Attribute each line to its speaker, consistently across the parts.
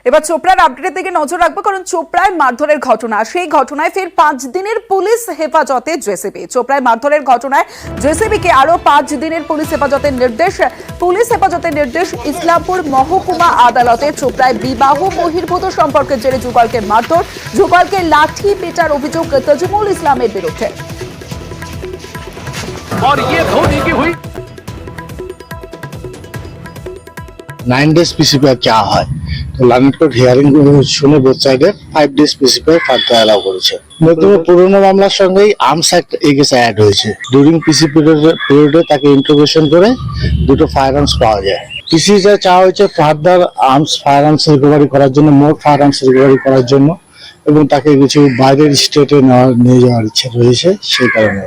Speaker 1: এবার চোপড়ার আপডেটের দিকে নজর রাখবো, কারণ চোপড়ায় মারধরের ঘটনা, সেই ঘটনায় ফের 5 দিনের পুলিশ হেফাজতে জেসিবি। চোপড়ায় মারধরের ঘটনায় জেসিবিকে আরো 5 দিনের পুলিশ হেফাজতের নির্দেশ। পুলিশ হেফাজতের নির্দেশ ইসলামপুর মহকুমা আদালতে। চোপড়ায় বিবাহ বহির্ভূত সম্পর্কের জেরে যুগলকে মারধর, যুগলকে লাঠি পেটার অভিযোগ তাজমুল ইসলামের বিরুদ্ধে।
Speaker 2: और ये धोनी की हुई
Speaker 3: 9 days PCPR क्या হয়, তো লার্নিং কোর্ট হিয়ারিং শুনে বোথ সাইডে 5 days PCPR ফার্দার অ্যালাউ করেছে। নতুন পুরনো মামলার সঙ্গেই আর্মস অ্যাক্ট এই কেসে অ্যাড হয়েছে। ডিউরিং পিরিয়ডে তাকে ইন্টারোগেশন করে দুটো ফায়ার আর্মস পাওয়া যায়। পিসি যা চাওয়া হয়েছে ফার্দার ফায়ার আর্মস রিকভারি করার জন্য, মোর ফায়ার আর্মস রিকভারি করার জন্য, এবং তাকে কিছু বাইরের স্টেটে নিয়ে যাওয়ার ইচ্ছা রয়েছে, সেই কারণে।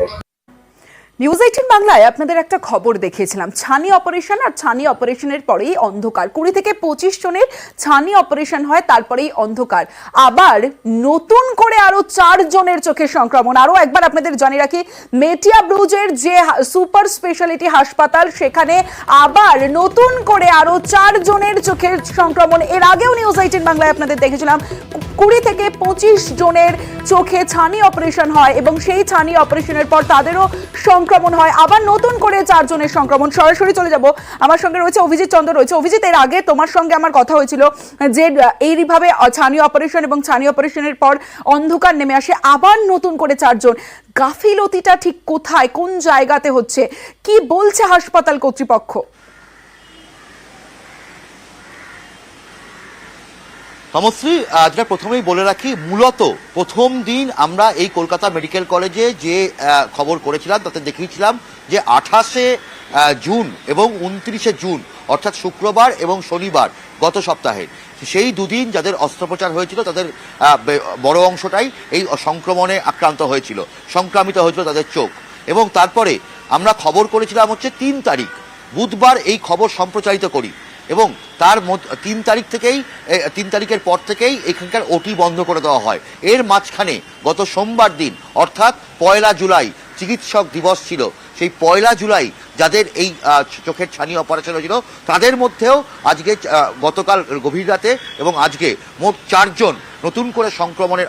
Speaker 1: নিউজ 18 বাংলায় আপনাদের একটা খবর দেখিয়েছিলাম, ছানি অপারেশন। আর ছানি অপারেশনের পরেই অন্ধকার। 20 থেকে 25 জনের ছানি অপারেশন হয়, তারপরেই অন্ধকার। আবার নতুন করে আরো 4 জনের চোখে সংক্রমণ। আরো একবার আপনাদের জানিয়ে রাখি, মেটিয়া ব্রুজের যে সুপার স্পেশালিটি হাসপাতাল, সেখানে আবার নতুন করে আরো 4 জনের চোখের সংক্রমণ। এর আগেও নিউজ 18 বাংলায় আপনাদের দেখেছিলাম 20 থেকে 25 জনের চোখে ছানি অপারেশন হয়, এবং সেই ছানি অপারেশনের পর তাদেরও সংক্রমণ হয়। আবার নতুন করে 4 জনের সংক্রমণ। সরাসরি চলে যাব, আমার সঙ্গে রয়েছে অভিজিৎ চন্দ্র রয়েছে। অভিজিৎ, এর আগে তোমার সঙ্গে আমার কথা হয়েছিল যে এইভাবে ছানি অপারেশন এবং ছানি অপারেশনের পর অন্ধকার নেমে আসে, আবার নতুন করে 4 জন। গাফিলতিটা ঠিক কোথায়, কোন জায়গাতে হচ্ছে, কি বলছে হাসপাতাল কর্তৃপক্ষ?
Speaker 4: তমশ্রী, যেটা প্রথমেই বলে রাখি, মূলত প্রথম দিন আমরা এই কলকাতা মেডিকেল কলেজে যে খবর করেছিলাম তাতে দেখিয়েছিলাম যে 28শে জুন এবং 29শে জুন, অর্থাৎ শুক্রবার এবং শনিবার গত সপ্তাহে, সেই দুদিন যাদের অস্ত্রোপচার হয়েছিল তাদের বড় অংশটাই এই সংক্রমণে আক্রান্ত হয়েছিল, সংক্রামিত হয়েছিল তাদের চোখ। এবং তারপরে আমরা খবর করেছিলাম হচ্ছে 3 তারিখ বুধবার এই খবর সম্প্রচারিত করি, এবং তার 3 তারিখের পর থেকেই এখানকার ওটি বন্ধ করে দেওয়া হয়। এর মাঝখানে গত সোমবার দিন, অর্থাৎ 1 জুলাই চিকিৎসক দিবস ছিল, সেই 1 জুলাই যাদের এই চোখের ছানি অপারেশন হয়েছিল তাদের মধ্যেও আজকে, গতকাল গভীর রাতে এবং আজকে মোট 4 জন নতুন করে সংক্রমণের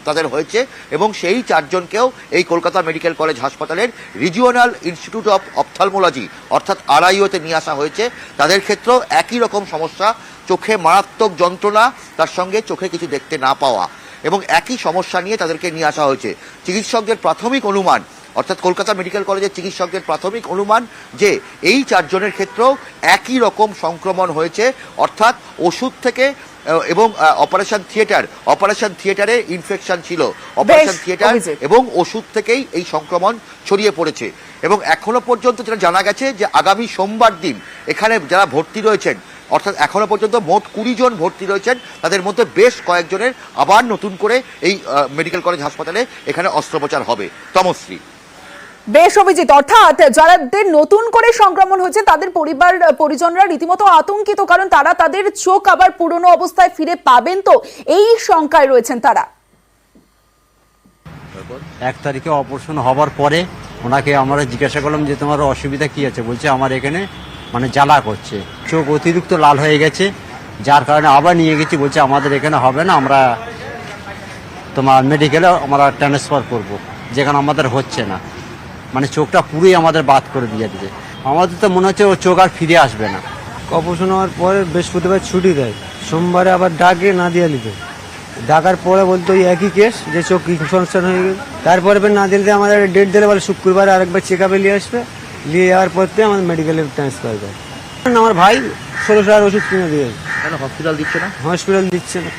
Speaker 4: তাদের হয়েছে, এবং সেই 4 জনকেও এই কলকাতা মেডিকেল কলেজ হাসপাতালের রিজিওনাল ইনস্টিটিউট অফ অপথলমোলজি অর্থাৎ RIO-তে নিয়ে আসা হয়েছে। তাদের ক্ষেত্রেও একই রকম সমস্যা, চোখে মারাত্মক যন্ত্রণা, তার সঙ্গে চোখে কিছু দেখতে না পাওয়া, এবং একই সমস্যা নিয়ে তাদেরকে নিয়ে আসা হয়েছে। চিকিৎসকদের প্রাথমিক অনুমান, অর্থাৎ কলকাতা মেডিকেল কলেজের চিকিৎসকদের প্রাথমিক অনুমান যে এই 4 জনের ক্ষেত্রেও একই রকম সংক্রমণ হয়েছে, অর্থাৎ ওষুধ থেকে এবং অপারেশন থিয়েটারে ইনফেকশন ছিল, অপারেশন থিয়েটার এবং ওষুধ থেকেই এই সংক্রমণ ছড়িয়ে পড়েছে। এবং এখনো পর্যন্ত যেটা জানা গেছে যে আগামী সোমবার দিন এখানে যারা ভর্তি রয়েছেন, অর্থাৎ এখনো পর্যন্ত মোট 20 জন ভর্তি রয়েছেন, তাদের মধ্যে বেশ কয়েকজনের আবার নতুন করে এই মেডিকেল কলেজ হাসপাতালে এখানে অস্ত্রোপচার হবে। তমশ্রী,
Speaker 1: বেশ অভিজিৎ, অর্থাৎ যাদের নতুন করে সংক্রমণ হচ্ছে তাদের পরিজনরা রীতিমতো আতঙ্কিত, কারণ তারা তাদের চোখ আবার পুরনো অবস্থায় ফিরে পাবেন তো, এই শঙ্কায় রয়েছেন তারা।
Speaker 5: 1 তারিখে অপারেশন হবার পরে ওনাকে আমরা জিজ্ঞাসা করলাম যে তোমার অসুবিধা কি আছে, বলছে আমার এখানে জ্বালা করছে, চোখ অতিরিক্ত লাল হয়ে গেছে, যার কারণে আবার নিয়ে গেছি, বলছে আমাদের এখানে হবে না, আমরা তোমার মেডিকেলে আমরা ট্রান্সফার করব, যেখানে আমাদের হচ্ছে না। চোখটা পুরোই আমাদের বাদ করে দিয়ে দিবে। আমাদের তো মনে হচ্ছে ও চোখ আর ফিরে আসবে না।
Speaker 6: অপারেশন হওয়ার পরে বৃহস্পতিবার ছুটি দেয়, সোমবারে আবার ডাকে না দিয়ে নিতে, ডাকার পরে বলতো ওই একই কেস যে চোখ ইনফেকশন হয়ে গেছে। তারপরে না দিলে আমাদের ডেট দিলে বলে শুক্রবার আরেকবার চেক আপে নিয়ে আসবে, নিয়ে যাওয়ার পর থেকে আমাদের মেডিকেলে ট্রান্সফার করে। আমার ভাই 1600 ওষুধ কিনে দিয়েছে।
Speaker 4: হসপিটাল দিচ্ছে না?
Speaker 6: হসপিটাল দিচ্ছে না।